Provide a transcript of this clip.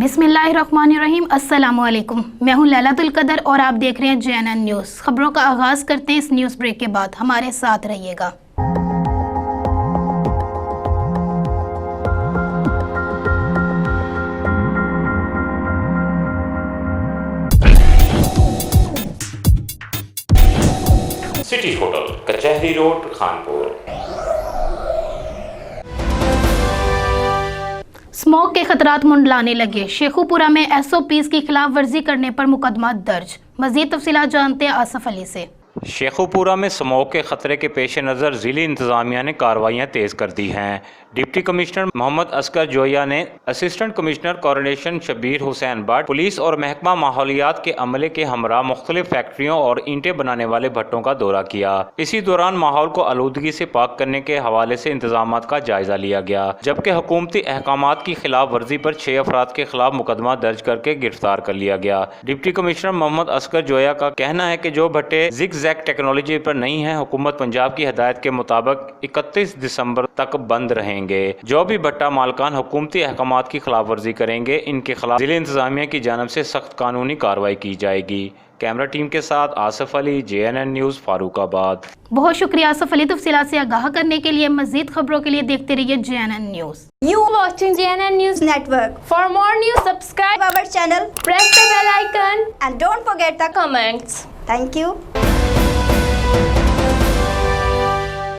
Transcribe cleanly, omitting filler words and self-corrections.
बिस्मिल्लाहिर्रहमानिर्रहीम, अस्सलामुअलैकुम। मैं हूं लैलातुल कदर और आप देख रहे हैं JNN न्यूज़। खबरों का आगाज़ करते हैं इस न्यूज़ ब्रेक के बाद, हमारे साथ रहिएगा। सिटी होटल, कचहरी रोड, खानपुर। स्मोक के खतरात मुंडलाने लगे। शेखुपुरा में SOPs की खिलाफ वर्जी करने पर मुकदमा दर्ज। मजीद तफसीलात जानते हैं आसफ अली से। शेखुपुरा में स्मोक के खतरे के पेश नज़र ज़िली इंतज़ामिया ने कार्रवाइयाँ तेज़ कर दी हैं। डिप्टी कमिश्नर मोहम्मद असगर जोया ने assistant commissioner corporation Shabbir Hussain Bhatt, police और महकमा माहौलियात के अमले के हमरा मुख्तलिफ फैक्ट्रियों और ईंटें बनाने वाले भट्टों का दौरा किया। इसी दौरान माहौल को आलूदगी से पाक करने के हवाले से इंतजाम का जायजा लिया गया, जबकि हुकूमती अहकामात की खिलाफ वर्जी पर 6 अफराद के खिलाफ मुकदमा दर्ज करके गिरफ्तार कर लिया गया। डिप्टी कमिश्नर मोहम्मद असगर जोया का कहना है कि जो भट्टे जिग-जैग टेक्नोलॉजी पर नहीं है, हुकूमत पंजाब की हिदायत के मुताबिक 31 दिसंबर तक बंद रहेंगे। जो भी भट्टा मालकान हुकूमती अहकामात की खिलाफ वर्जी करेंगे, इनके खिलाफ जिला इंतजामिया की जानब से सख्त कानूनी कार्रवाई की जाएगी। कैमरा टीम के साथ आसफ अली, JNN न्यूज़, फारूकाबाद। बहुत शुक्रिया आसफ अली। तफसीलात से आगाह करने के लिए। मजीद खबरों के लिए देखते रहिए JNN news. You watching JNN News Network. For more news, subscribe our channel. Press the bell icon and don't forget the comments. Thank you.